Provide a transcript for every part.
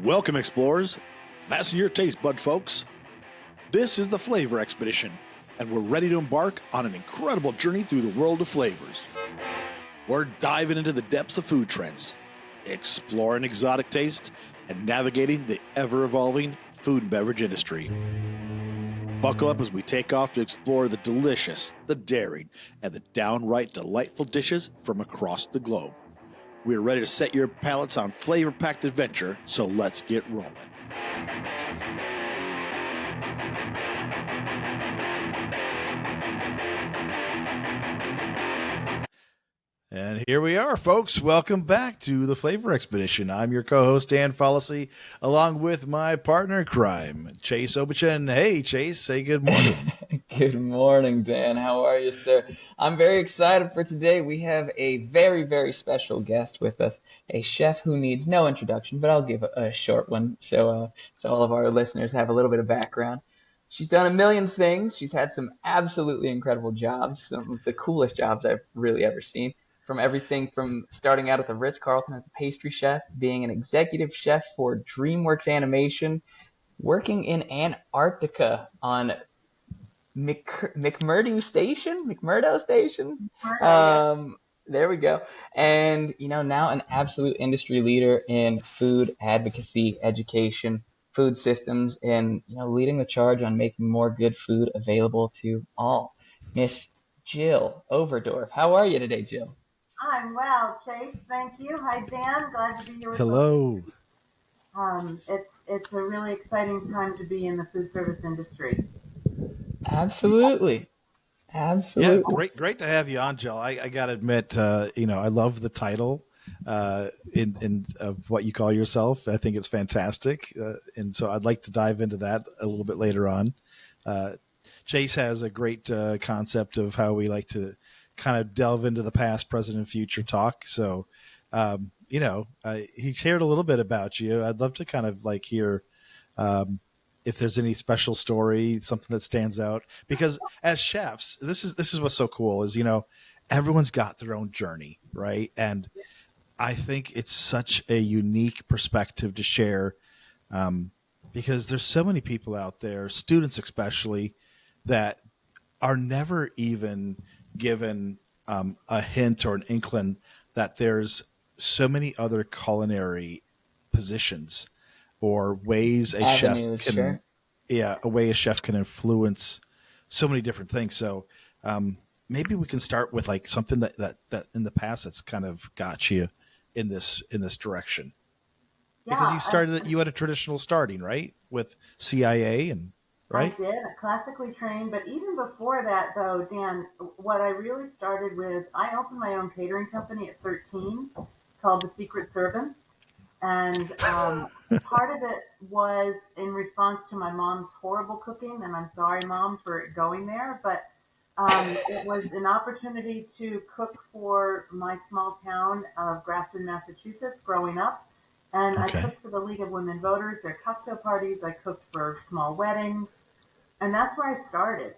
Welcome, explorers. Fasten your taste bud, folks. This is the Flavor Expedition, and we're ready to embark on an incredible journey through the world of flavors. We're diving into the depths of food trends, exploring exotic taste, and navigating the ever-evolving food and beverage industry. Buckle up as we take off to explore the delicious, the daring, and the downright delightful dishes from across the globe. We're ready to set your palates on flavor-packed adventure, so let's get rolling. And here we are, folks. Welcome back to the Flavor Expedition. I'm your co-host, Dan Fallacy, along with my partner in crime, Chase Obuchen. Hey, Chase, say good morning. Good morning, Dan. How are you, sir? I'm very excited for today. We have a very, very special guest with us, a chef who needs no introduction, but I'll give a short one so all of our listeners have a little bit of background. She's done a million things. She's had some absolutely incredible jobs, some of the coolest jobs I've really ever seen. From everything from starting out at the Ritz-Carlton as a pastry chef, being an executive chef for DreamWorks Animation, working in Antarctica on McMurdo Station. There we go. And, now an absolute industry leader in food advocacy, education, food systems, and, leading the charge on making more good food available to all. Miss Jill Overdorf. How are you today, Jill? I'm well, Chase. Thank you. Hi, Dan. Glad to be here with you. Hello. It's a really exciting time to be in the food service industry. Absolutely. Yeah, great to have you on, Jill. I got to admit, I love the title in of what you call yourself. I think it's fantastic, and so I'd like to dive into that a little bit later on. Chase has a great concept of how we like to kind of delve into the past, present, and future talk. So, he shared a little bit about you. I'd love to kind of hear if there's any special story, something that stands out. Because as chefs, this is what's so cool is, everyone's got their own journey, right? And I think it's such a unique perspective to share because there's so many people out there, students especially, that are never even given a hint or an inkling that there's so many other culinary positions or ways a chef can, a way a chef can influence so many different things. So maybe we can start with something that in the past that's kind of got you in this direction. Yeah, because you had a traditional starting, right, with CIA and. Right? I did, classically trained, but even before that, though, Dan, what I really started with, I opened my own catering company at 13 called The Secret Servants, and part of it was in response to my mom's horrible cooking, and I'm sorry, Mom, for going there, but it was an opportunity to cook for my small town of Grafton, Massachusetts, growing up. And okay. I cooked for the League of Women Voters, their cocktail parties. I cooked for small weddings. And that's where I started.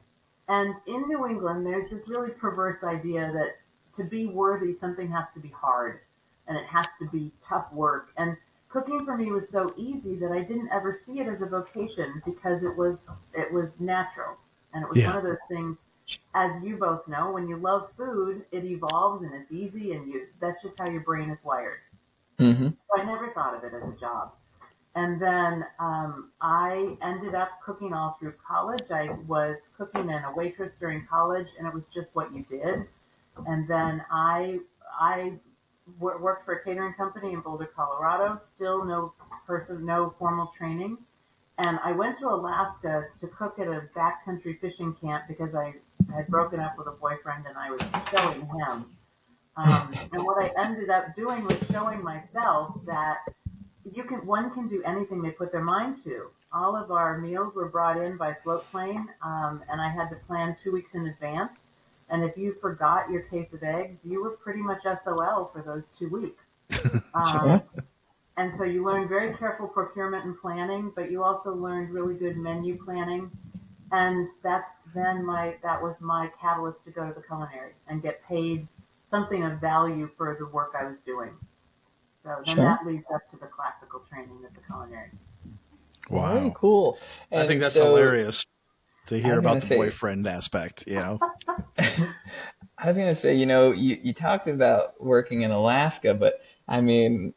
And in New England, there's this really perverse idea that to be worthy, something has to be hard. And it has to be tough work. And cooking for me was so easy that I didn't ever see it as a vocation because it was natural. And it was one of those things, as you both know, when you love food, it evolves and it's easy. And that's just how your brain is wired. Mm-hmm. So I never thought of it as a job. And then I ended up cooking all through college. I was cooking and a waitress during college, and it was just what you did. And then I worked for a catering company in Boulder, Colorado. Still no formal training. And I went to Alaska to cook at a backcountry fishing camp because I had broken up with a boyfriend and I was showing him. And what I ended up doing was showing myself that one can do anything they put their mind to. All of our meals were brought in by float plane, and I had to plan 2 weeks in advance. And if you forgot your case of eggs, you were pretty much SOL for those 2 weeks. And so you learned very careful procurement and planning, but you also learned really good menu planning. And that was my catalyst to go to the culinary and get paid something of value for the work I was doing. So then that leads up to the classical training at the culinary. Very Wow. cool. I think And that's so hilarious to I hear was about gonna the say, boyfriend aspect, you know? I was gonna say, you talked about working in Alaska, but I mean,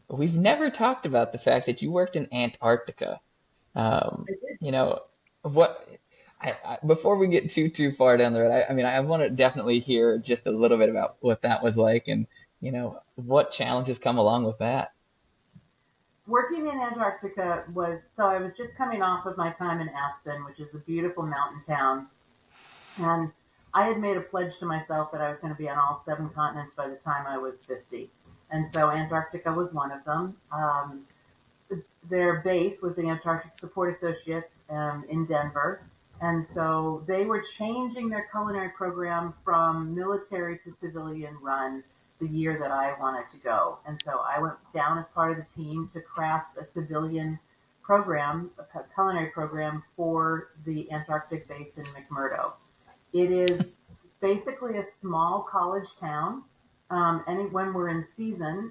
we've never talked about the fact that you worked in Antarctica. Um, I did. you know, what before we get too far down the road, I mean, I want to definitely hear just a little bit about what that was like, and what challenges come along with that. Working in Antarctica was so I was just coming off of my time in Aspen, which is a beautiful mountain town, and I had made a pledge to myself that I was going to be on all seven continents by the time I was 50. And so Antarctica was one of them. Their base was the Antarctic Support Associates in Denver. And so they were changing their culinary program from military to civilian run the year that I wanted to go. And so I went down as part of the team to craft a civilian program, a culinary program for the Antarctic base in McMurdo. It is basically a small college town. And when we're in season,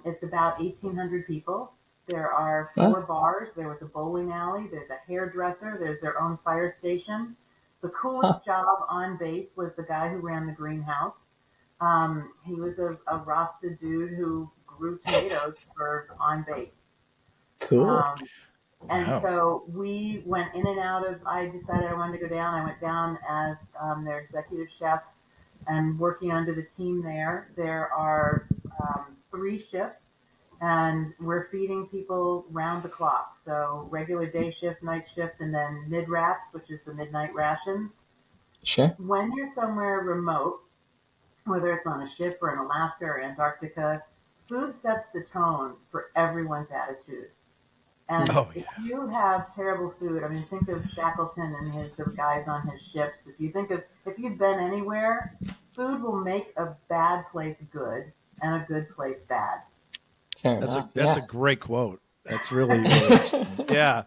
it's about 1,800 people. There are Huh? 4 bars. There was a bowling alley. There's a hairdresser. There's their own fire station. The Huh? coolest job on base was the guy who ran the greenhouse. He was a Rasta dude who grew tomatoes for on base. Cool. Um, and Wow. so we went in and out of, I decided I wanted to go down. I went down as their executive chef and working under the team there. There are 3 shifts, and we're feeding people round the clock. So regular day shift, night shift, and then mid wraps, which is the midnight rations. Sure. When you're somewhere remote, whether it's on a ship or in Alaska or Antarctica, food sets the tone for everyone's attitude. And Oh, if yeah. you have terrible food, I mean, think of Shackleton and the guys on his ships. If you've been anywhere, food will make a bad place good and a good place bad. Fair That's a enough. that's a Yeah. great quote. That's really, really interesting. Yeah.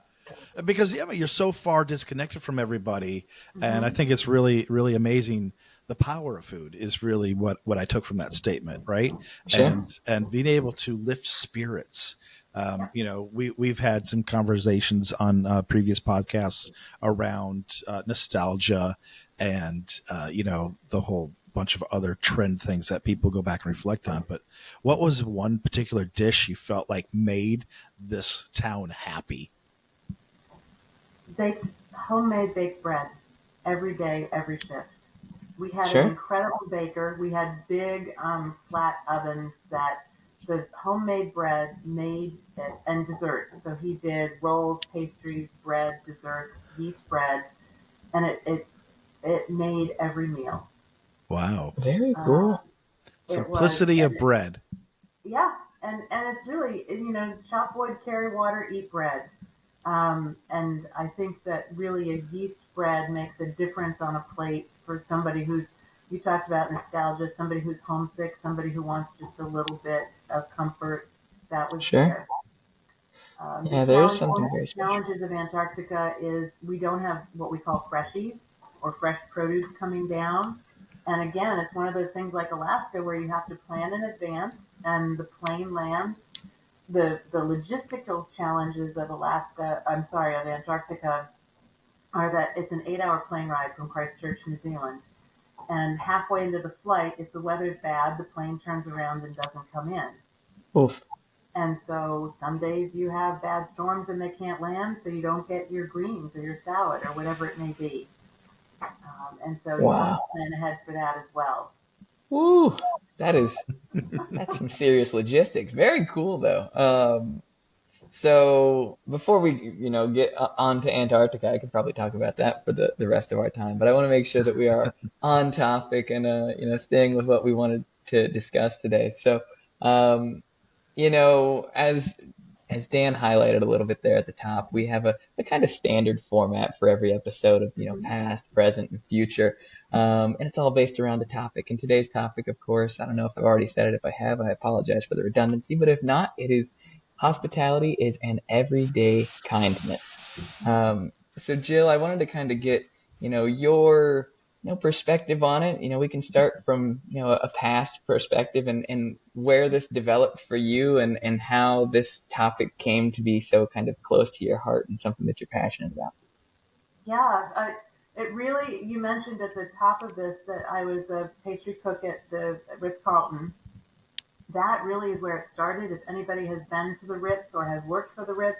Because yeah, you're so far disconnected from everybody, and I Hmm. think it's really, really amazing. The power of food is really what I took from that statement, right? Sure. And being able to lift spirits. Yeah. We've had some conversations on previous podcasts around nostalgia and the whole bunch of other trend things that people go back and reflect on. But what was one particular dish you felt like made this town happy? Baked, homemade baked bread every day, every shift. We had an Sure. incredible baker. We had big flat ovens that the homemade bread made it, and desserts. So he did rolls, pastries, bread, desserts, yeast bread, and it made every meal. Wow. Very Uh, cool. it was, Simplicity and of bread. yeah, and it's really, chop wood, carry water, eat bread. And I think that really a yeast bread makes a difference on a plate for somebody who's, you talked about nostalgia, somebody who's homesick, somebody who wants just a little bit of comfort. That was Sure. there. The Yeah, there's something very special. challenges of Antarctica is we don't have what we call freshies or fresh produce coming down. And again, it's one of those things like Alaska where you have to plan in advance and the plane lands. The logistical challenges of of Antarctica are that it's an 8-hour plane ride from Christchurch, New Zealand. And halfway into the flight, if the weather's bad, the plane turns around and doesn't come in. Oof. And so some days you have bad storms and they can't land, so you don't get your greens or your salad or whatever it may be. And so you have to Wow. plan ahead for that as well. Woo. That is that's some serious logistics. Very cool though. So before we, get on to Antarctica, I could probably talk about that for the rest of our time, but I want to make sure that we are on topic and staying with what we wanted to discuss today. So, um, as Dan highlighted a little bit there at the top, we have a kind of standard format for every episode of, Mhm. past, present, and future. And it's all based around a topic. And today's topic, of course, I don't know if I've already said it. If I have, I apologize for the redundancy. But if not, it is hospitality is an everyday kindness. So Jill, I wanted to kind of get, your perspective on it. We can start from, a past perspective and where this developed for you and how this topic came to be so kind of close to your heart and something that you're passionate about. Yeah, it really, you mentioned at the top of this that I was a pastry cook at the Ritz-Carlton. That really is where it started. If anybody has been to the Ritz or has worked for the Ritz,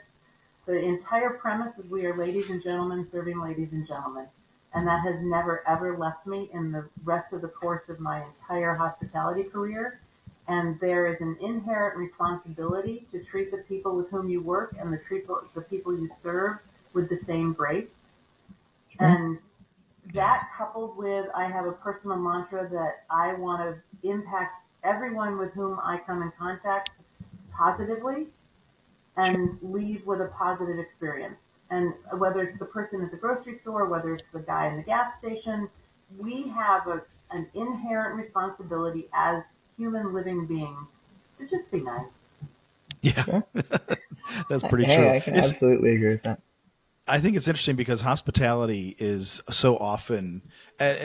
the entire premise is we are ladies and gentlemen serving ladies and gentlemen. And that has never ever left me in the rest of the course of my entire hospitality career. And there is an inherent responsibility to treat the people with whom you work and the people you serve with the same grace. Sure. And that coupled with I have a personal mantra that I want to impact everyone with whom I come in contact positively Sure. and leave with a positive experience. And whether it's the person at the grocery store, whether it's the guy in the gas station, we have an inherent responsibility as human living beings to just be nice. Yeah, Sure. that's pretty Hey, true. I can It's absolutely agree with that. I think it's interesting because hospitality is so often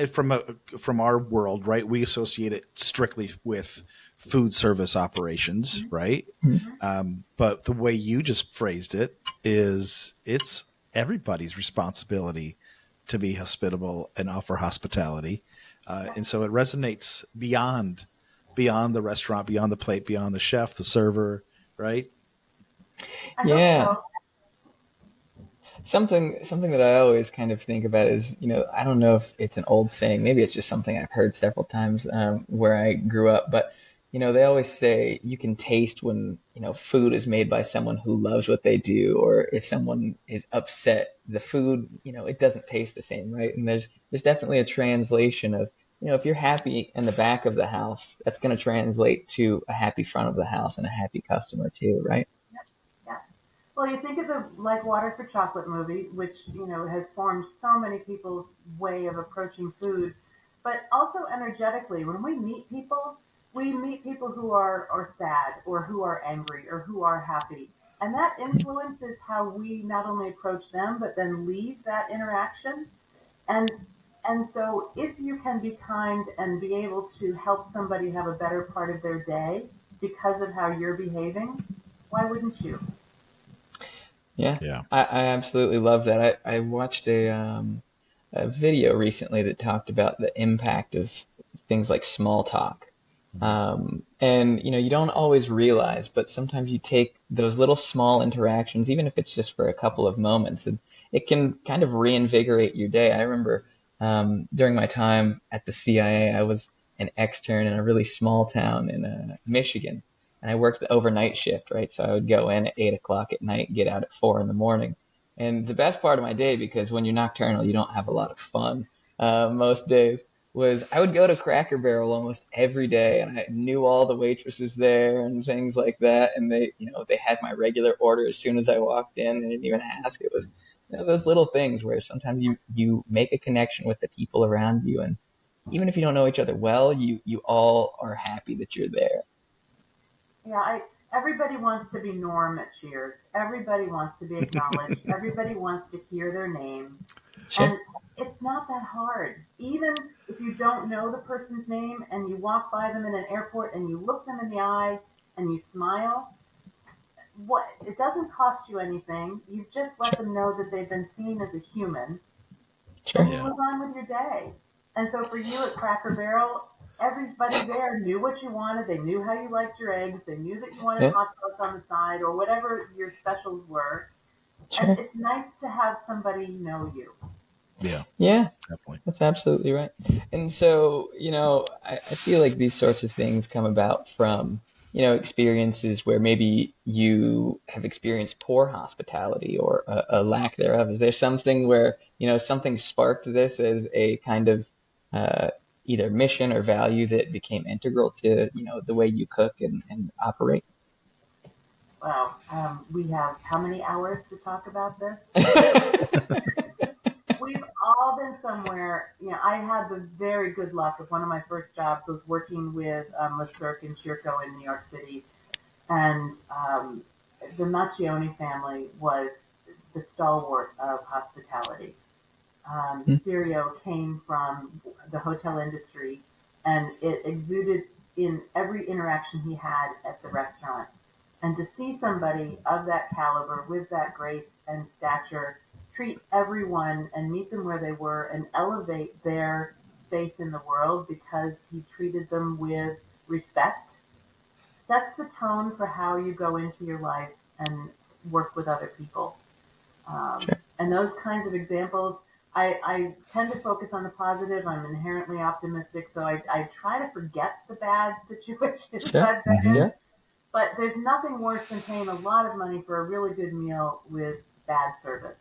from our world, right? We associate it strictly with food service operations, right? Mhm. But the way you just phrased it is it's everybody's responsibility to be hospitable and offer hospitality, and so it resonates beyond the restaurant, beyond the plate, beyond the chef, the server, right? I hope Yeah. so. Something that I always kind of think about is, I don't know if it's an old saying, maybe it's just something I've heard several times where I grew up, but they always say you can taste when, food is made by someone who loves what they do, or if someone is upset, the food, it doesn't taste the same, right? And there's definitely a translation of, if you're happy in the back of the house, that's going to translate to a happy front of the house and a happy customer too, right? Yeah. Well, you think of the Like Water for Chocolate movie, which, has formed so many people's way of approaching food, but also energetically. When we meet people who are sad or who are angry or who are happy. And that influences how we not only approach them, but then leave that interaction. And and so if you can be kind and be able to help somebody have a better part of their day because of how you're behaving, why wouldn't you? Yeah, Yeah. I absolutely love that. I watched a video recently that talked about the impact of things like small talk. And you don't always realize, but sometimes you take those little small interactions, even if it's just for a couple of moments, and it can kind of reinvigorate your day. I remember during my time at the CIA, I was an extern in a really small town in Michigan, and I worked the overnight shift, right? So I would go in at 8 o'clock at night, get out at 4 in the morning. And the best part of my day, because when you're nocturnal, you don't have a lot of fun most days, was I would go to Cracker Barrel almost every day, and I knew all the waitresses there and things like that. And they had my regular order as soon as I walked in. They didn't even ask. It was, those little things where sometimes you make a connection with the people around you, and even if you don't know each other well, you all are happy that you're there. Yeah, everybody wants to be Norm at Cheers. Everybody wants to be acknowledged. Everybody wants to hear their name. Sure. And it's not that hard. Even if you don't know the person's name and you walk by them in an airport and you look them in the eye and you smile, what it doesn't cost you anything. You just let Sure. them know that they've been seen as a human and Sure. you Yeah. move on with your day. And so for you at Cracker Barrel, everybody there knew what you wanted. They knew how you liked your eggs. They knew that you wanted Yeah. hot sauce on the side or whatever your specials were. And Sure. it's nice to have somebody know you. Yeah, Yeah. definitely. That's absolutely right. And so, I feel like these sorts of things come about from, experiences where maybe you have experienced poor hospitality or a lack thereof. Is there something where, something sparked this as a kind of uh, either mission or value that became integral to, the way you cook and operate? Wow. We have how many hours to talk about this? We've all been somewhere. I had the very good luck of one of my first jobs was working with Le Cirque and Chirco in New York City. And the Macchione family was the stalwart of hospitality. cereal came from the hotel industry, and it exuded in every interaction he had at the restaurant. And to see somebody of that caliber, with that grace and stature, treat everyone and meet them where they were and elevate their space in the world because he treated them with respect, sets the tone for how you go into your life and work with other people. Sure. And those kinds of examples, I tend to focus on the positive. I'm inherently optimistic, so I try to forget the bad situations Sure. I've been in. Yeah. But there's nothing worse than paying a lot of money for a really good meal with bad service.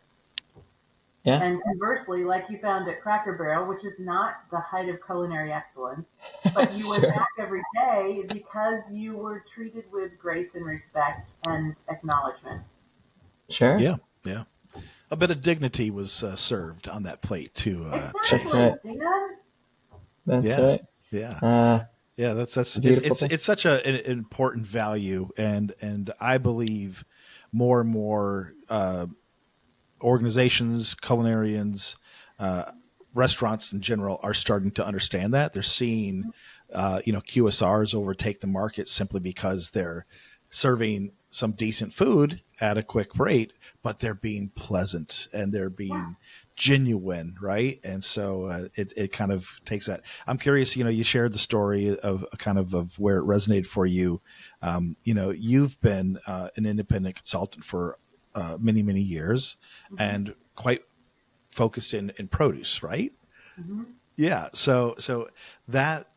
Yeah. And conversely, like you found at Cracker Barrel, which is not the height of culinary excellence, but you went Sure. back every day because you were treated with grace and respect and acknowledgement. Sure. Yeah, yeah. A bit of dignity was served on that plate too, Exactly, Chase. right. Dan. That's Yeah, right. yeah. Yeah, that's Beautiful thing. it's such an important value, and I believe more and more organizations, culinarians, uh, restaurants in general are starting to understand that. They're seeing, QSRs overtake the market simply because they're serving some decent food at a quick rate, but they're being pleasant and they're Yeah. being genuine, right? And so it kind of takes that. I'm curious. You shared the story of kind of where it resonated for you. You've been an independent consultant for many years Mm-hmm. and quite focused in produce, right? Mm-hmm. Yeah. So that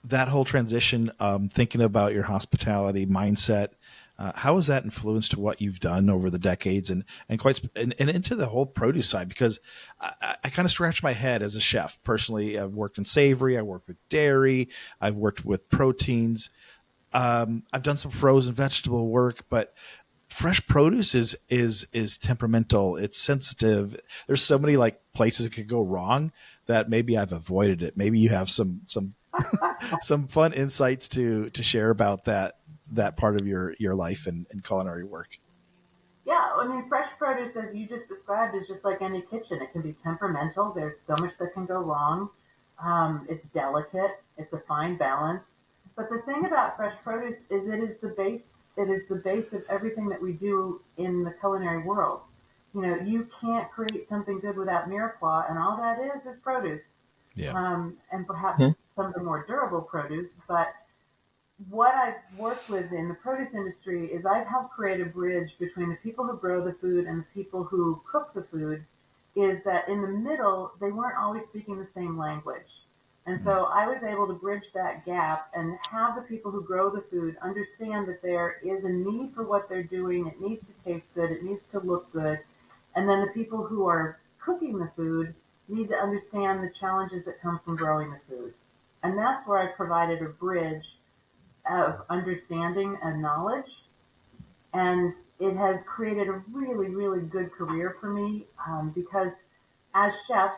that whole transition, thinking about your hospitality mindset, how has that influenced what you've done over the decades and into the whole produce side? Because I kind of scratch my head as a chef personally. I've worked in savory, I worked with dairy, I've worked with proteins. I've done some frozen vegetable work, but fresh produce is temperamental. It's sensitive. There's so many like places it could go wrong that maybe I've avoided it. Maybe you have some some fun insights to share about that part of your life and culinary work. Yeah, I mean, fresh produce, as you just described, is just like any kitchen. It can be temperamental. There's so much that can go wrong. It's delicate. It's a fine balance. But the thing about fresh produce is it is the base. It is the base of everything that we do in the culinary world. You can't create something good without mirepoix, and all that is produce, Yeah. and perhaps Hmm. some of the more durable produce. But what I've worked with in the produce industry is I've helped create a bridge between the people who grow the food and the people who cook the food, is that in the middle, they weren't always speaking the same language. And Mm. so I was able to bridge that gap and have the people who grow the food understand that there is a need for what they're doing. It needs to taste good. It needs to look good. And then the people who are cooking the food need to understand the challenges that come from growing the food. And that's where I provided a bridge of understanding and knowledge. And it has created a really, really good career for me, because as chefs,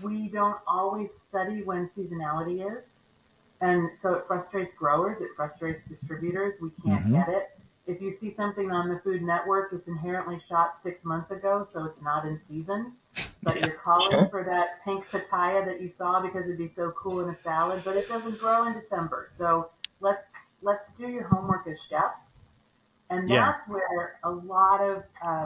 we don't always study when seasonality is. And so it frustrates growers, it frustrates distributors. We can't Mm-hmm. get it. If you see something on the Food Network, it's inherently shot 6 months ago, so it's not in season. But Yeah. you're calling Sure. for that pink pitaya that you saw because it'd be so cool in a salad, but it doesn't grow in December. So let's let's do your homework as chefs, and Yeah. that's where a lot of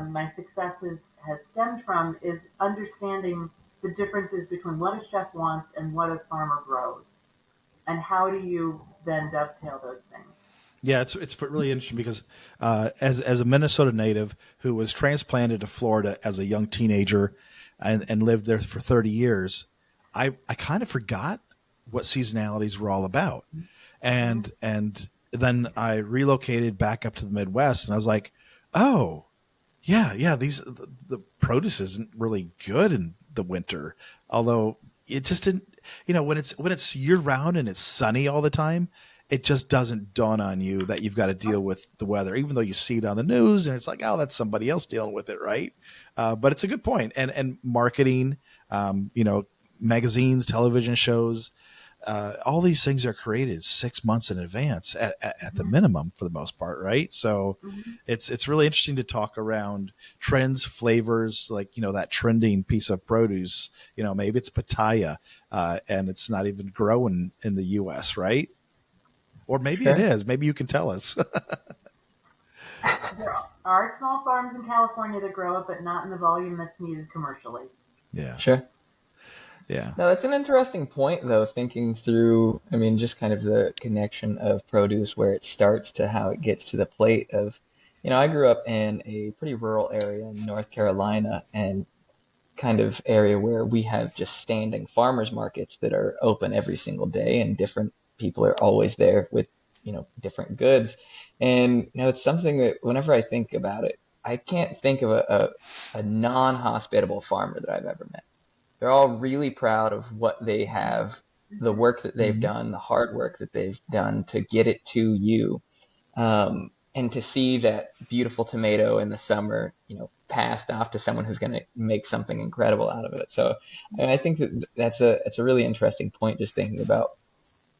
my successes has stemmed from, is understanding the differences between what a chef wants and what a farmer grows, and how do you then dovetail those things. Yeah, it's really interesting because as a Minnesota native who was transplanted to Florida as a young teenager and lived there for 30 years, I kind of forgot what seasonalities were all about. Mm-hmm. And then I relocated back up to the Midwest and I was like, "Oh, yeah, the produce isn't really good in the winter." Although it just didn't, when it's year round and it's sunny all the time, it just doesn't dawn on you that you've got to deal with the weather, even though you see it on the news and it's like, oh, that's somebody else dealing with it, right? But it's a good point. And marketing, magazines, television shows, all these things are created 6 months in advance at the minimum for the most part, right? So Mhm. it's really interesting to talk around trends, flavors, like, that trending piece of produce. Maybe it's pitaya, and it's not even growing in the U.S., right? Or maybe it Sure. is. Maybe you can tell us. There are small farms in California that grow it, but not in the volume that's needed commercially. Yeah, Sure. yeah. Now, that's an interesting point, though, thinking through, I mean, just kind of the connection of produce, where it starts to how it gets to the plate of, I grew up in a pretty rural area in North Carolina, and kind of area where we have just standing farmers markets that are open every single day, and different people are always there with, different goods. And, it's something that whenever I think about it, I can't think of a non-hospitable farmer that I've ever met. They're all really proud of what they have, the work that they've Hmm. done, the hard work that they've done to get it to you. And to see that beautiful tomato in the summer, passed off to someone who's going to make something incredible out of it. So I think that it's a really interesting point, just thinking about,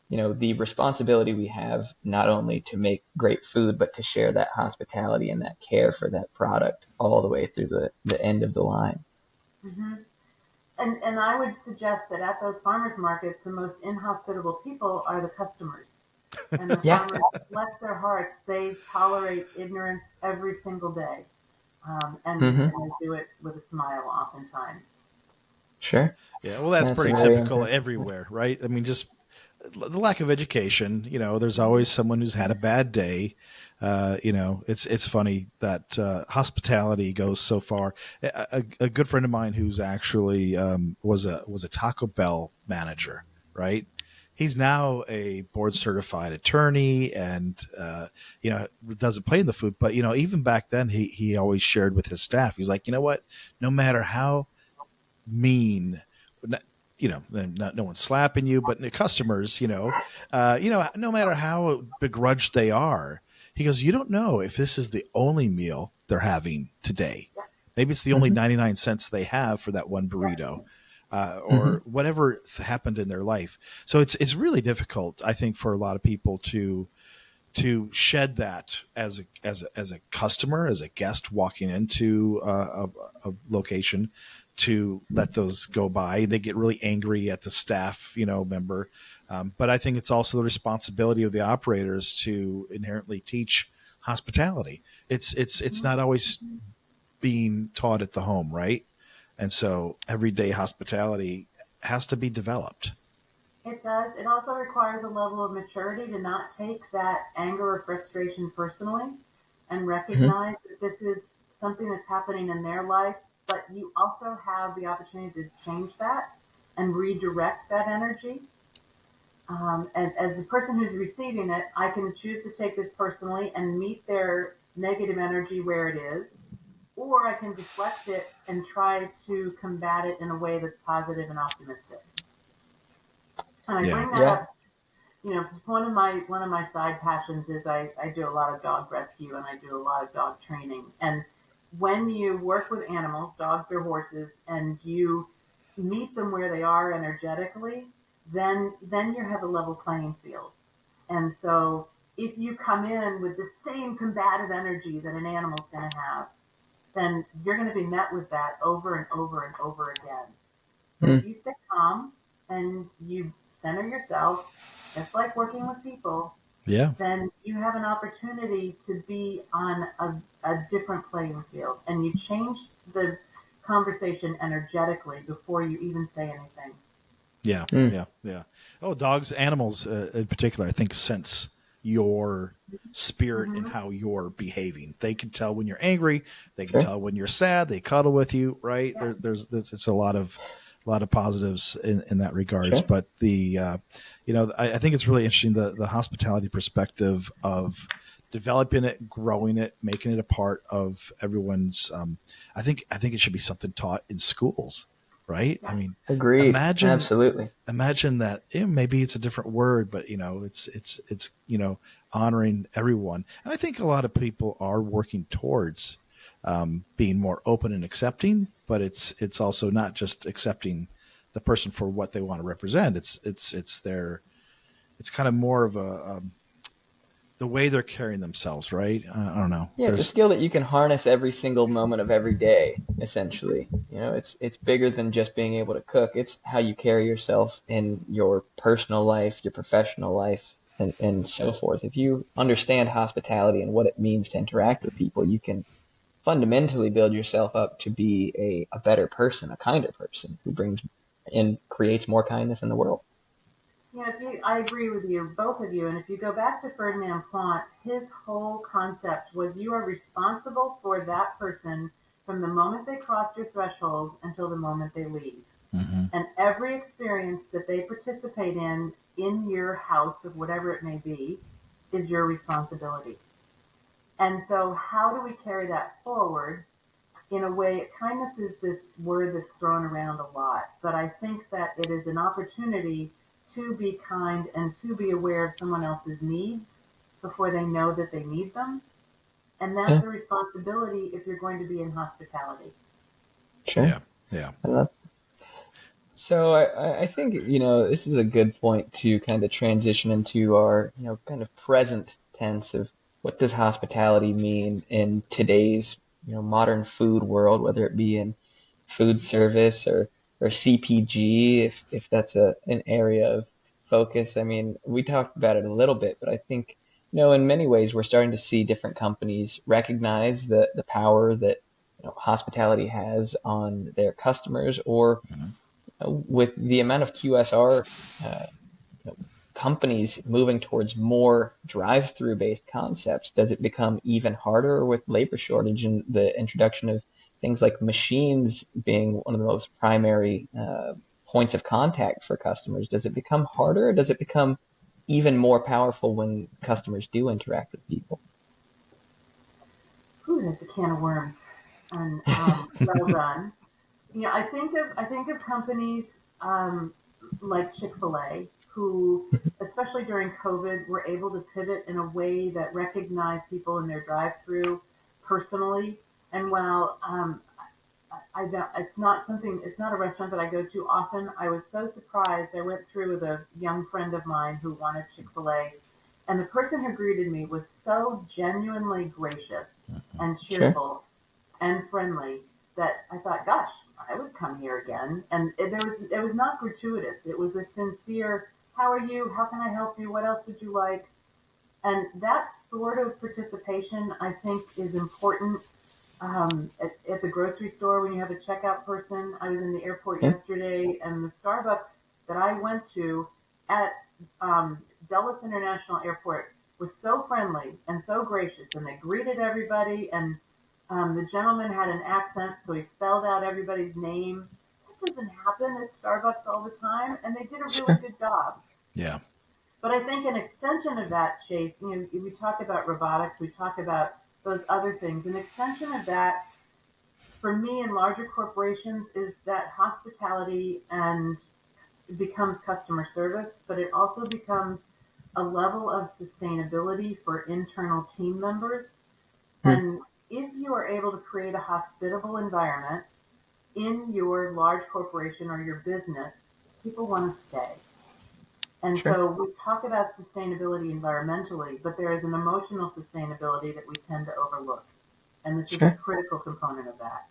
the responsibility we have not only to make great food, but to share that hospitality and that care for that product all the way through the end of the line. Hmm. And I would suggest that at those farmers markets, the most inhospitable people are the customers. And the Yeah, farmers, bless their hearts, they tolerate ignorance every single day. And hmm, they do it with a smile oftentimes. sure. Yeah, well, that's That's a pretty very typical interesting point. everywhere, right? I mean, just the lack of education. There's always someone who's had a bad day. It's funny that hospitality goes so far. A good friend of mine who's actually was a Taco Bell manager, right? He's now a board certified attorney, and doesn't play in the food. But even back then, he always shared with his staff. He's like, what? No matter how mean, no one's slapping you, but the customers, no matter how begrudged they are, he goes, you don't know if this is the only meal they're having today. Maybe it's the only Hmm, 99 cents they have for that one burrito, hmm, or whatever happened in their life. So it's really difficult, I think, for a lot of people to shed that as a customer, as a guest walking into a location, to let those go by. They get really angry at the staff, member. But I think it's also the responsibility of the operators to inherently teach hospitality. It's not always being taught at the home, right? And so everyday hospitality has to be developed. It does. It also requires a level of maturity to not take that anger or frustration personally and hmm, recognize that this is something that's happening in their life, but you also have the opportunity to change that and redirect that energy. And as the person who's receiving it, I can choose to take this personally and meet their negative energy where it is, or I can deflect it and try to combat it in a way that's positive and optimistic. And I Yeah. bring that yeah, up, one of my side passions is I do a lot of dog rescue and I do a lot of dog training. And when you work with animals, dogs or horses, and you meet them where they are energetically, then you have a level playing field. And so if you come in with the same combative energy that an animal's going to have, then you're going to be met with that over and over and over again. But if mm, you stay calm and you center yourself, just like working with people, Yeah. then you have an opportunity to be on a different playing field and you change the conversation energetically before you even say anything. Yeah, mm, yeah, yeah. Oh, dogs, animals in particular, I think sense your spirit and Hmm. how you're behaving. They can tell when you're angry. They can sure, tell when you're sad. They cuddle with you, right? Yeah. It's a lot of positives in that regards. sure, But I think it's really interesting the hospitality perspective of developing it, growing it, making it a part of everyone's. I think it should be something taught in schools, right? I Yeah. mean, agreed, imagine absolutely, imagine that, maybe it's a different word, but it's honoring everyone. And I think a lot of people are working towards being more open and accepting, but it's also not just accepting the person for what they want to represent. It's kind of more of the way they're carrying themselves, right? I don't know. Yeah, it's a skill that you can harness every single moment of every day, essentially. It's bigger than just being able to cook. It's how you carry yourself in your personal life, your professional life, and so forth. If you understand hospitality and what it means to interact with people, you can fundamentally build yourself up to be a better person, a kinder person who brings and creates more kindness in the world. Yeah, I agree with you, both of you. And if you go back to Ferdinand Plant, his whole concept was you are responsible for that person from the moment they cross your threshold until the moment they leave. Mm-hmm. And every experience that they participate in your house of whatever it may be, is your responsibility. And so how do we carry that forward? In a way, kindness is this word that's thrown around a lot, but I think that it is an opportunity to be kind and to be aware of someone else's needs before they know that they need them. And that's Yeah, a responsibility if you're going to be in hospitality. sure. Yeah. Yeah. I love So I think, this is a good point to kind of transition into our, kind of present tense of what does hospitality mean in today's, modern food world, whether it be in food service or CPG, if that's an area of focus. I mean, we talked about it a little bit, but I think, in many ways we're starting to see different companies recognize the power that, hospitality has on their customers or Mm-hmm. with the amount of QSR uh, you know, companies moving towards more drive-through based concepts, does it become even harder with labor shortage and the introduction of things like machines being one of the most primary points of contact for customers? Does it become harder, or does it become even more powerful when customers do interact with people? Ooh, that's a can of worms. And well done. Yeah, I think of companies um, like Chick-fil-A who, especially during COVID, were able to pivot in a way that recognized people in their drive-through personally. And while I don't, it's not a restaurant that I go to often. I was so surprised. I went through with a young friend of mine who wanted Chick-fil-A, and the person who greeted me was so genuinely gracious and Sure, cheerful and friendly that I thought, gosh, I would come here again. And it was not gratuitous. It was a sincere, how are you? How can I help you? What else would you like? And that sort of participation, I think, is important at the grocery store when you have a checkout person. I was in the airport yeah, yesterday, and the Starbucks that I went to at Dulles International Airport was so friendly and so gracious, and they greeted everybody. And the gentleman had an accent, so he spelled out everybody's name. That doesn't happen at Starbucks all the time, and they did a really sure, good job. Yeah. But I think an extension of that, Chase, we talk about robotics, we talk about those other things. An extension of that, for me, in larger corporations, is that hospitality and it becomes customer service, but it also becomes a level of sustainability for internal team members. hmm, And if you are able to create a hospitable environment in your large corporation or your business, people want to stay. And sure, so we talk about sustainability environmentally, but there is an emotional sustainability that we tend to overlook. And this is a sure, critical component of that.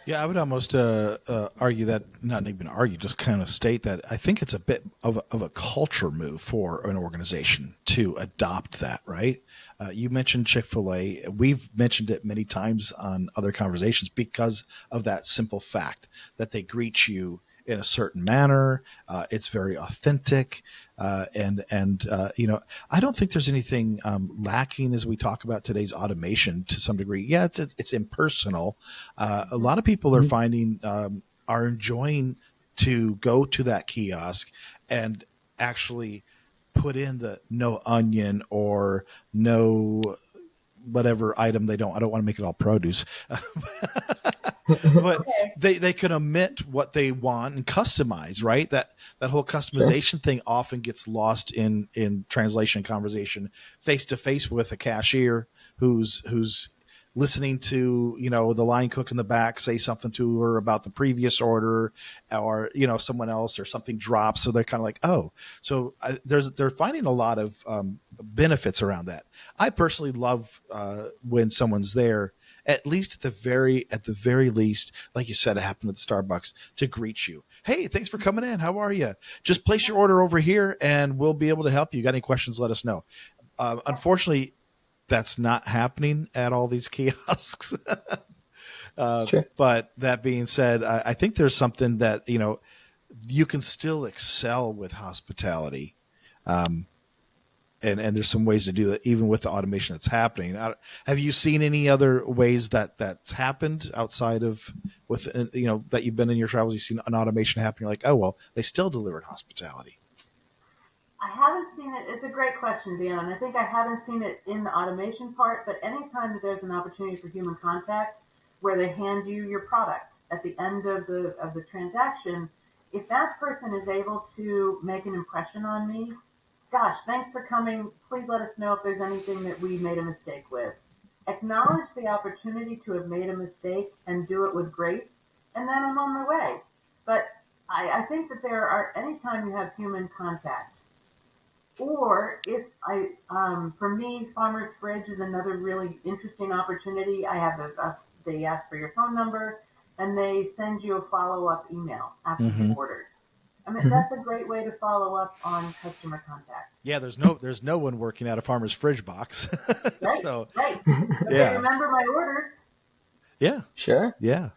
Yeah, I would almost argue that, not even argue, just kind of state that I think it's a bit of a culture move for an organization to adopt that, right? You mentioned Chick-fil-A. We've mentioned it many times on other conversations because of that simple fact that they greet you in a certain manner. It's very authentic. I don't think there's anything lacking as we talk about today's automation to some degree. Yeah, it's impersonal. A lot of people are mhm, finding are enjoying to go to that kiosk and actually put in the no onion or no whatever item they don't. I don't want to make it all produce, but Okay. they can omit what they want and customize, right? That whole sure, customization thing often gets lost in translation conversation face to face with a cashier who's listening to, the line cook in the back say something to her about the previous order, or, someone else, or something drops. So they're kind of like, oh, so they're finding a lot of benefits around that. I personally love when someone's there, at least at the very least, like you said, it happened at the Starbucks, to greet you. Hey, thanks for coming in. How are you? Just place your order over here and we'll be able to help you. Got any questions? Let us know. Unfortunately, that's not happening at all these kiosks. Sure. But that being said, I think there's something that, you can still excel with hospitality. And there's some ways to do that, even with the automation that's happening. Have you seen any other ways that's happened outside of that you've been in your travels? You've seen an automation happen. You're like, oh, well, they still delivered hospitality. I haven't seen it. It's a great question, Dion. I think I haven't seen it in the automation part, but anytime that there's an opportunity for human contact where they hand you your product at the end of the transaction, if that person is able to make an impression on me, gosh, thanks for coming. Please let us know if there's anything that we made a mistake with. Acknowledge the opportunity to have made a mistake and do it with grace, and then I'm on my way. But I think that anytime you have human contact, or if for me, Farmer's Fridge is another really interesting opportunity. I have they ask for your phone number and they send you a follow-up email after you've ordered. I mean, that's a great way to follow up on customer contact. Yeah, there's no one working at a Farmer's Fridge box. Right, So, right. But they remember my orders. Yeah. Sure. Yeah.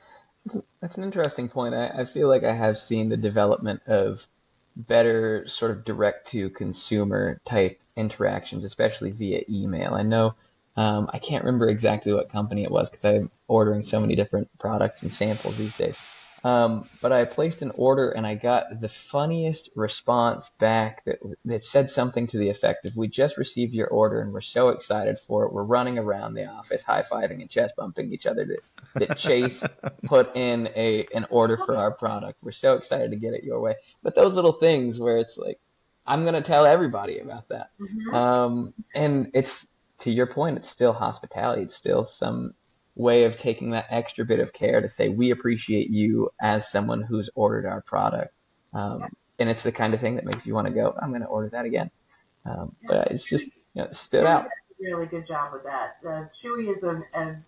That's an interesting point. I feel like I have seen the development of better sort of direct to consumer type interactions, especially via email. I know I can't remember exactly what company it was because I'm ordering so many different products and samples these days. But I placed an order and I got the funniest response back that said something to the effect of, "We just received your order and we're so excited for it. We're running around the office, high-fiving and chest bumping each other that Chase put in an order for our product. We're so excited to get it your way." But those little things where it's like, I'm going to tell everybody about that. And it's, to your point, it's still hospitality. It's still some way of taking that extra bit of care to say, we appreciate you as someone who's ordered our product. And it's the kind of thing that makes you want to go, I'm going to order that again. But it's just, stood out. Really good job with that. Chewy is an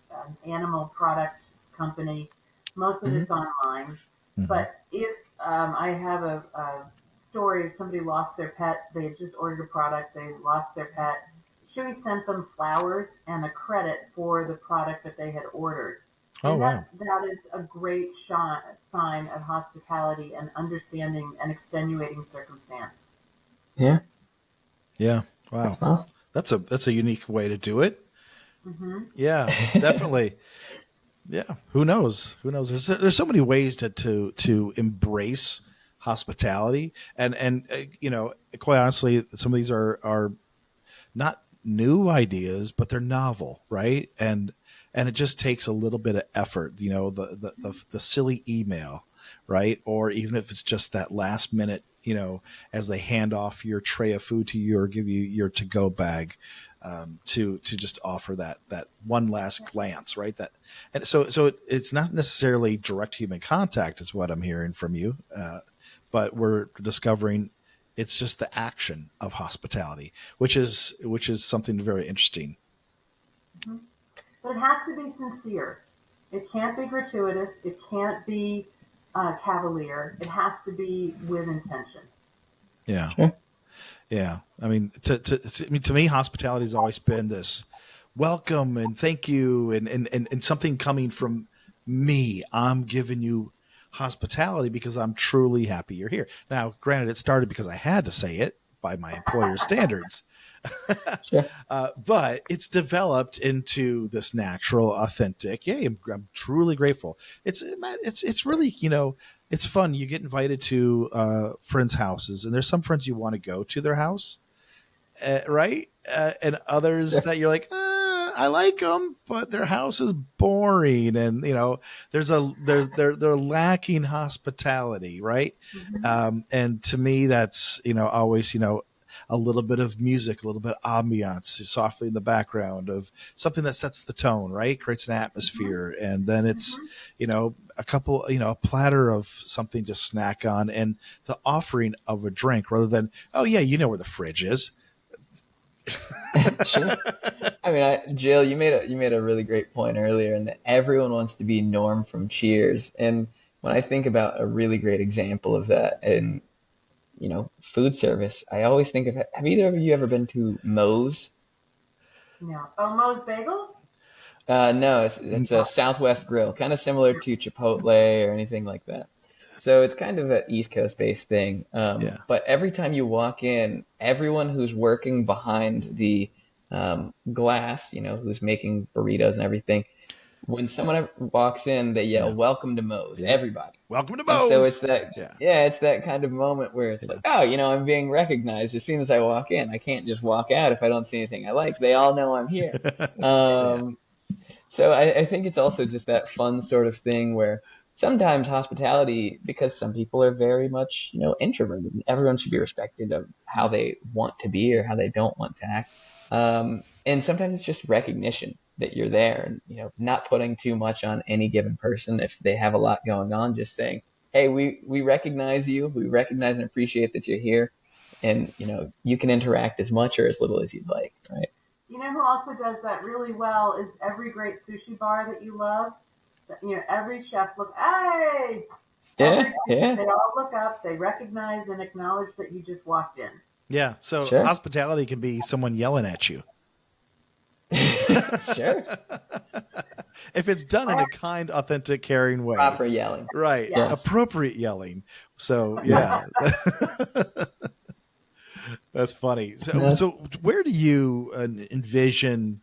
animal product company. Most of it's online. But if I have a story of somebody lost their pet, they had just ordered a product, they lost their pet, Chewy sent them flowers and a credit for the product that they had ordered. Oh, wow. That is a great sign of hospitality and understanding an extenuating circumstance. Yeah. Yeah. Wow. That's awesome. That's a unique way to do it. Yeah, definitely. Yeah. Who knows? There's so many ways to embrace hospitality, and quite honestly, some of these are not new ideas, but they're novel, right? And it just takes a little bit of effort, the silly email, right? Or even if it's just that last minute, as they hand off your tray of food to you or give you your to-go bag, to just offer that one last glance, right? And so it's not necessarily direct human contact is what I'm hearing from you, but we're discovering it's just the action of hospitality, which is something very interesting. But it has to be sincere. It can't be gratuitous. It can't be cavalier. It has to be with intention. Yeah. Sure. Yeah. I mean, to me, hospitality has always been this welcome and thank you and something coming from me. I'm giving you hospitality because I'm truly happy you're here. Now, granted, it started because I had to say it by my employer standards. Sure. But it's developed into this natural, authentic. Yeah, I'm truly grateful. It's really, it's fun. You get invited to friends' houses, and there's some friends you want to go to their house, right? And others that you're like, I like them, but their house is boring, and they're lacking hospitality, right? And to me, that's always a little bit of music, a little bit of ambiance softly in the background of something that sets the tone, right? Creates an atmosphere. And then it's, a couple, a platter of something to snack on and the offering of a drink rather than, oh, yeah, you know where the fridge is. Sure. I mean, Jill, you made a really great point earlier, and that everyone wants to be Norm from Cheers. And when I think about a really great example of that in, food service, I always think of, have either of you ever been to Moe's? No. Oh, Moe's Bagels? No, it's a Southwest grill, kind of similar to Chipotle or anything like that. So it's kind of an East Coast based thing. Yeah. But every time you walk in, everyone who's working behind the glass, who's making burritos and everything, when someone walks in, they yell, Yeah. "Welcome to Moe's," Yeah. everybody. Welcome to And so Moe's. Yeah. it's that kind of moment where it's Yeah. like, oh, I'm being recognized as soon as I walk in. I can't just walk out if I don't see anything I like. They all know I'm here. Yeah. So I think it's also just that fun sort of thing where sometimes hospitality, because some people are very much, introverted, and everyone should be respected of how they want to be or how they don't want to act. And sometimes it's just recognition that you're there and, not putting too much on any given person if they have a lot going on, just saying, hey, we recognize you. We recognize and appreciate that you're here. And, you can interact as much or as little as you'd like, right? You know who also does that really well is every great sushi bar that you love. Every chef hey, Yeah, every yeah, they all look up, they recognize and acknowledge that you just walked in. Yeah. So sure. hospitality can be someone yelling at you. Sure. If it's done in a kind, authentic, caring way. Proper yelling. Right. Yes. Appropriate yelling. So, yeah. That's funny. So where do you envision,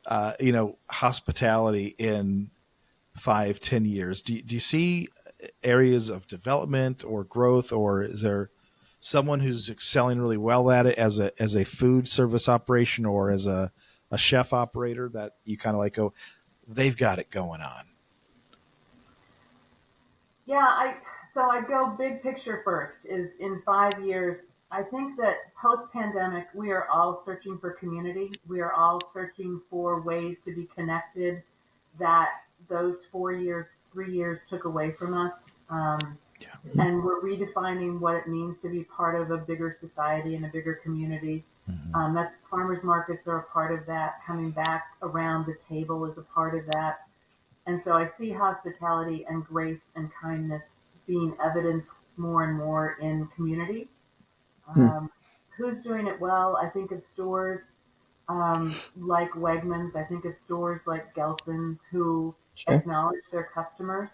hospitality in 5, 10 years? Do you see areas of development or growth, or is there someone who's excelling really well at it as a food service operation or as a chef operator that you kind of like go, they've got it going on? Yeah, I go big picture first is in 5 years. I think that post pandemic, we are all searching for community. We are all searching for ways to be connected that those 4 years, 3 years took away from us. And we're redefining what it means to be part of a bigger society and a bigger community. That's farmers markets are a part of that. Coming back around the table is a part of that. And so I see hospitality and grace and kindness being evidenced more and more in community. Um, who's doing it well? I think of stores like Wegmans. I think of stores like Gelson who Sure. acknowledge their customers.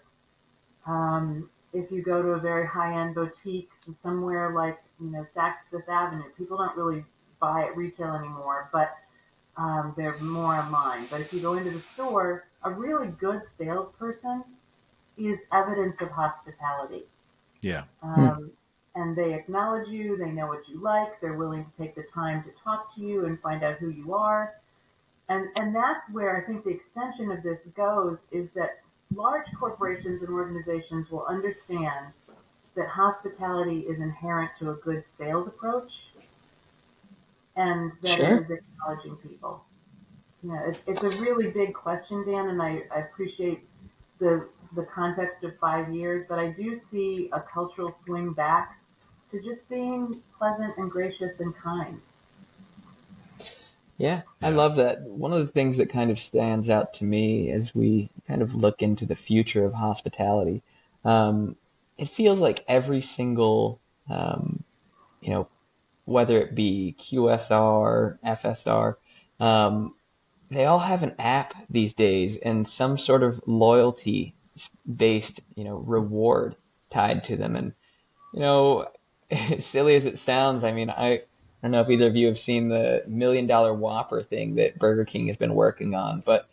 If you go to a very high-end boutique somewhere like Saks Fifth Avenue, people don't really buy at retail anymore, but they're more online. But if you go into the store, a really good salesperson is evidence of hospitality. Yeah. And they acknowledge you, they know what you like, they're willing to take the time to talk to you and find out who you are. And that's where I think the extension of this goes is that large corporations and organizations will understand that hospitality is inherent to a good sales approach and that Sure. it is acknowledging people. Yeah, it's a really big question, Dan, and I appreciate the context of 5 years, but I do see a cultural swing back to just being pleasant and gracious and kind. Yeah, I Yeah. love that. One of the things that kind of stands out to me as we kind of look into the future of hospitality, um, it feels like every single, you know, whether it be QSR, FSR, um, they all have an app these days and some sort of loyalty based, reward tied to them. And You know, as silly as it sounds, I mean, I don't know if either of you have seen the $1 million Whopper thing that Burger King has been working on, but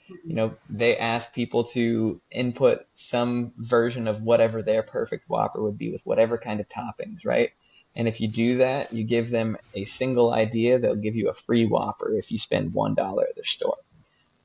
they ask people to input some version of whatever their perfect Whopper would be with whatever kind of toppings, right? And if you do that, you give them a single idea, they'll give you a free Whopper if you spend $1 at their store,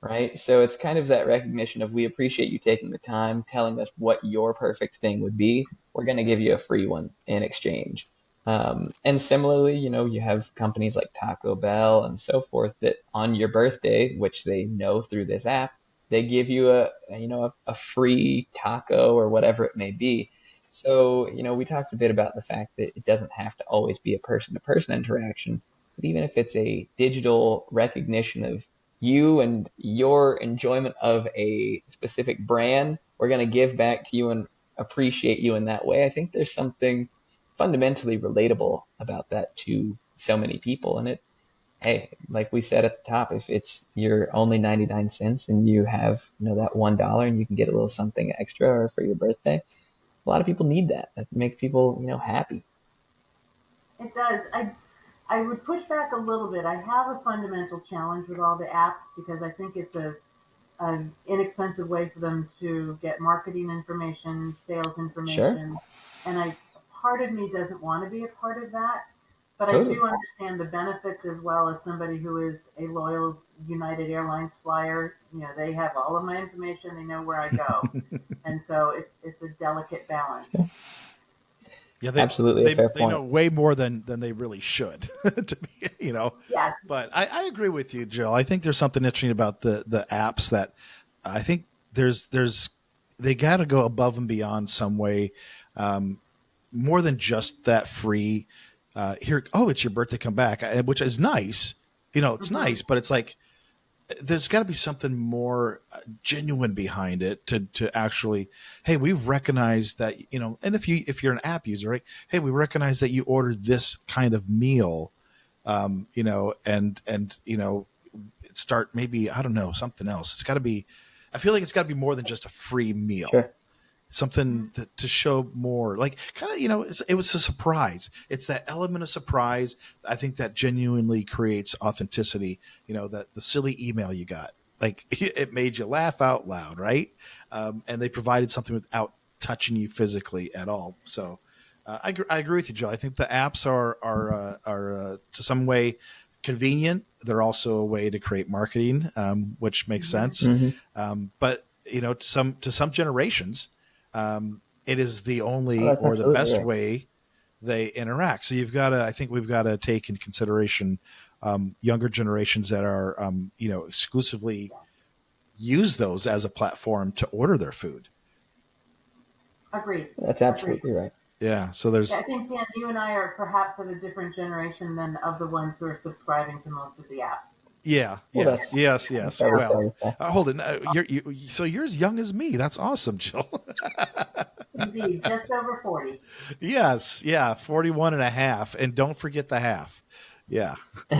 right? So it's kind of that recognition of we appreciate you taking the time, telling us what your perfect thing would be. We're going to give you a free one in exchange. And ssimilarly, you have companies like Taco Bell and so forth that on your birthday, which they know through this app, they give you a free taco or whatever it may be. So, we talked a bit about the fact that it doesn't have to always be a person-to-person interaction, but even if it's a digital recognition of you and your enjoyment of a specific brand, we're going to give back to you and appreciate you in that way. I think there's something fundamentally relatable about that to so many people. And hey, like we said at the top, if it's you're only 99 cents and you have, that $1 and you can get a little something extra or for your birthday, a lot of people need that. That makes people, happy. It does. I would push back a little bit. I have a fundamental challenge with all the apps because I think it's an inexpensive way for them to get marketing information, sales Sure, information, and part of me doesn't want to be a part of that. But I totally. do understand the benefits as well as somebody who is a loyal United Airlines flyer. They have all of my information. They know where I go, and so it's a delicate balance. Yeah, Absolutely a fair they point. know way more than they really should, to be, Yes, But I agree with you, Jill. I think there's something interesting about the apps that I think there's they got to go above and beyond some way, um, more than just that free. Here, oh, it's your birthday, come back, which is nice. It's hmm nice, but it's like there's got to be something more genuine behind it to actually, hey, we recognize that, and if you're an app user, right, hey, we recognize that you ordered this kind of meal, and start, maybe, I don't know, something else. It's got to be, I feel like it's got to be more than just a free meal, Sure. something to show more, like, kind of, it was a surprise. It's that element of surprise, I think, that genuinely creates authenticity. That the silly email you got, like, it made you laugh out loud, right? And they provided something without touching you physically at all. So I agree with you, Joe. I think the apps are to some way convenient. They're also a way to create marketing, which makes sense. Hmm. But to some generations, it is the Oh, only that's or the absolutely best right. way they interact. So I think we've got to take in consideration younger generations that are, exclusively use those as a platform to order their food. agreed. That's Agreed. absolutely right. Yeah. So Yeah, I there's, think, Dan, you and I are perhaps of a different generation than of the ones who are subscribing to most of the apps. yeah, Well, yeah, that's yes, that's yes. always Well, fair to say. hold on. So you're as young as me. That's awesome, Jill. Indeed, just over 40. Yes. Yeah. 41 and a half. And don't forget the half. Yeah. But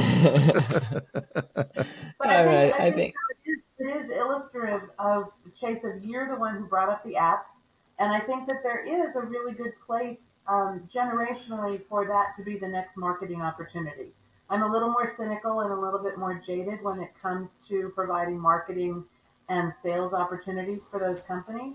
All right, I I think think though it is illustrative of Chase, of you're the one who brought up the apps, and I think that there is a really good place generationally for that to be the next marketing opportunity. I'm a little more cynical and a little bit more jaded when it comes to providing marketing and sales opportunities for those companies,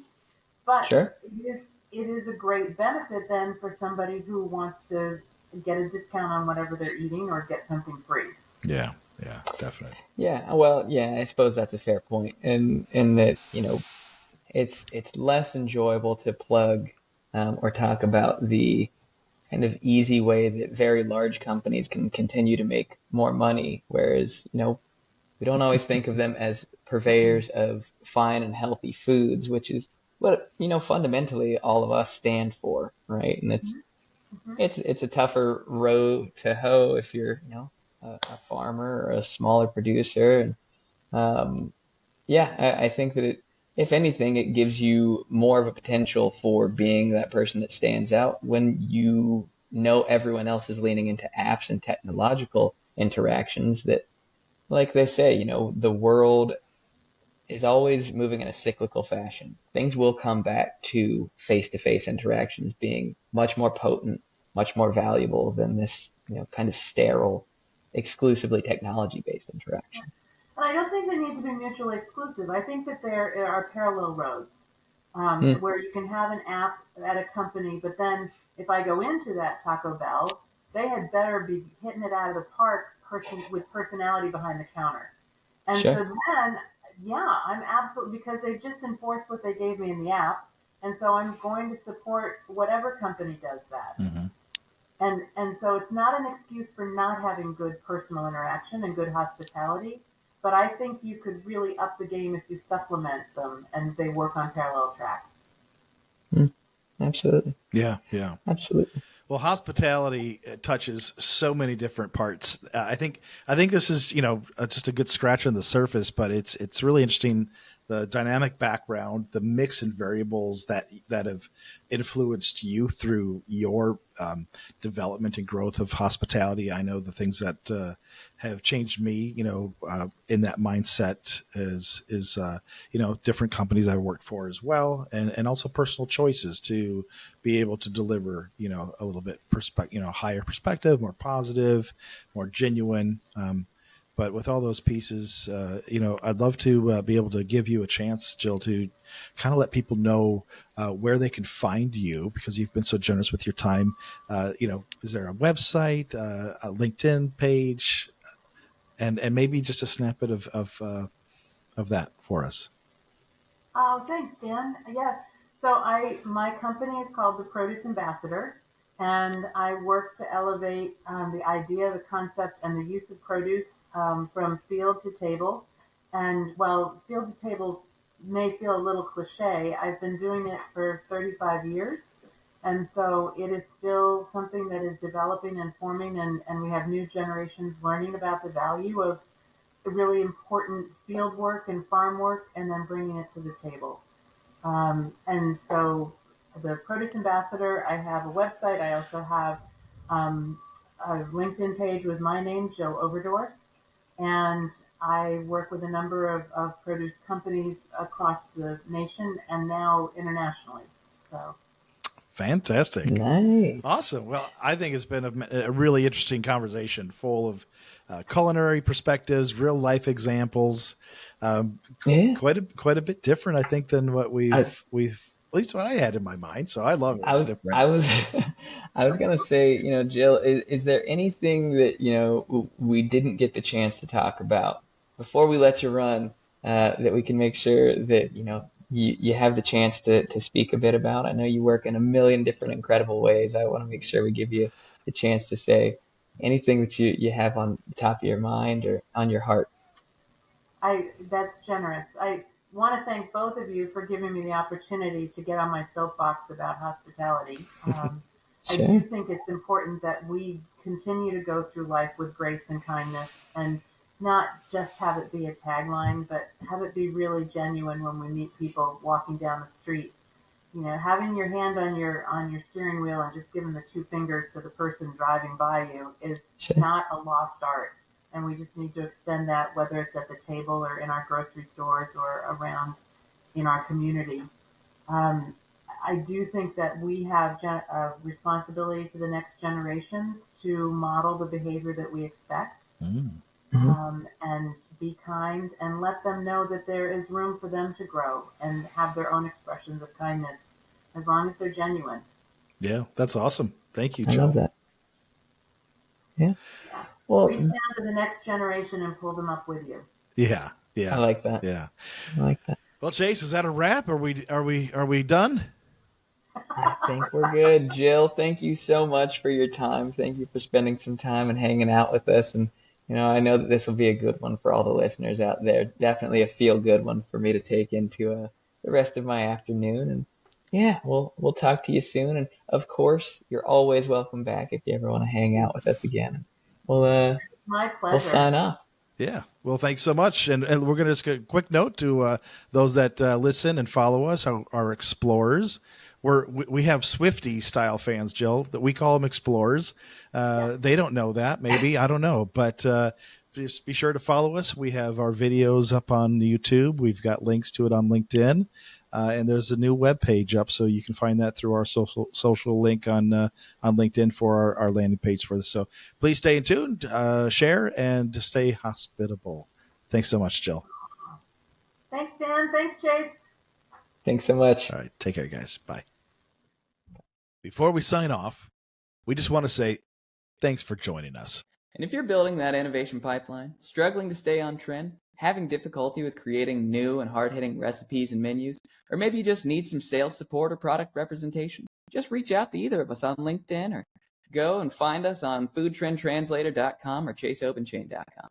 but sure. it is a great benefit then for somebody who wants to get a discount on whatever they're eating or get something free. Yeah. Yeah. Definitely. Yeah, well, yeah, I suppose that's a fair point, and that it's less enjoyable to plug or talk about the kind of easy way that very large companies can continue to make more money, whereas we don't always think of them as Mhm. purveyors of fine and healthy foods, which is what fundamentally all of us stand for, right? And it's Mhm. Mhm. it's it's a tougher row to hoe if you're a farmer or a smaller producer, and yeah, I think that if anything, it gives you more of a potential for being that person that stands out when you know everyone else is leaning into apps and technological interactions that, like they say, the world is always moving in a cyclical fashion. Things will come back to face interactions being much more potent, much more valuable than this, kind of sterile, exclusively technology-based interaction. And I don't think they need to be mutually exclusive. I think that there are parallel roads Hmm, where you can have an app at a company, but then if I go into that Taco Bell, they had better be hitting it out of the park with personality behind the counter. And sure. so then, yeah, I'm absolutely, because they just enforced what they gave me in the app. And so I'm going to support whatever company does that. Mm-hmm. And so it's not an excuse for not having good personal interaction and good hospitality, but I think you could really up the game if you supplement them and they work on parallel tracks. Absolutely. Yeah, yeah. Absolutely. Well, hospitality touches so many different parts. I think this is just a good scratch on the surface, but it's really interesting, the dynamic background, the mix and variables that have influenced you through your development and growth of hospitality. I know the things that have changed me, in that mindset is different companies I've worked for as well, and also personal choices to be able to deliver, a little bit higher perspective, more positive, more genuine. But with all those pieces, I'd love to be able to give you a chance, Jill, to kind of let people know where they can find you, because you've been so generous with your time. Is there a website, a LinkedIn page, and maybe just a snippet of that for us? Oh, thanks, Dan. Yeah. So my company is called the Produce Ambassador, and I work to elevate the idea, the concept, and the use of produce from field to table. And while field to table may feel a little cliche, I've been doing it for 35 years. And so it is still something that is developing and forming, and we have new generations learning about the value of the really important field work and farm work and then bringing it to the table. And so the Produce Ambassador, I have a website. I also have um, a LinkedIn page with my name, Jill Overdorf. And I work with a number of produce companies across the nation and now internationally. So Fantastic. Nice. Awesome. Well, I think it's been a really interesting conversation full of culinary perspectives, real life examples. Yeah. Quite a bit different, I think, than what I, we've at least what I had in my mind. So I love it. I It's was different. I was I was gonna say, Jill, is there anything that, we didn't get the chance to talk about before we let you run, that we can make sure that, you have the chance to speak a bit about? I know you work in a million different incredible ways. I want to make sure we give you the chance to say anything that you have on the top of your mind or on your heart. that's generous. I want to thank both of you for giving me the opportunity to get on my soapbox about hospitality. I do Sure. think it's important that we continue to go through life with grace and kindness and not just have it be a tagline, but have it be really genuine when we meet people walking down the street. Having your hand on your steering wheel and just giving the two fingers to the person driving by you is Sure. not a lost art. And we just need to extend that, whether it's at the table or in our grocery stores or around in our community. Um, I do think that we have a responsibility to the next generations to model the behavior that we expect, Mm. Mhm. and be kind and let them know that there is room for them to grow and have their own expressions of kindness as long as they're genuine. Yeah, that's awesome. Thank you, I love Jill. that. Yeah. Yeah. Reach Well, down to the next generation and pull them up with you. Yeah, I yeah, like that. yeah. I like that. Well, Chase, is that a wrap? Are we done? I think we're good. Jill, thank you so much for your time. Thank you for spending some time and hanging out with us. And, I know that this will be a good one for all the listeners out there. Definitely a feel good one for me to take into the rest of my afternoon. And yeah, we'll talk to you soon. And of course, you're always welcome back if you ever want to hang out with us again. We'll uh My we'll pleasure. sign off. Yeah. Well, thanks so much. And we're going to just get a quick note to those that listen and follow us, our explorers. We have Swifty style fans, Jill, that we call them explorers. Yeah. They don't know that, maybe. I don't know. But just be sure to follow us. We have our videos up on YouTube. We've got links to it on LinkedIn. And there's a new web page up, so you can find that through our social link on LinkedIn for our landing page for this. So please stay tuned, share, and stay hospitable. Thanks so much, Jill. Thanks, Dan. Thanks, Chase. Thanks so much. All right, take care, guys. Bye. Before we sign off, we just want to say thanks for joining us. And if you're building that innovation pipeline, struggling to stay on trend, having difficulty with creating new and hard-hitting recipes and menus, or maybe you just need some sales support or product representation, just reach out to either of us on LinkedIn or go and find us on foodtrendtranslator.com or chaseopenchain.com.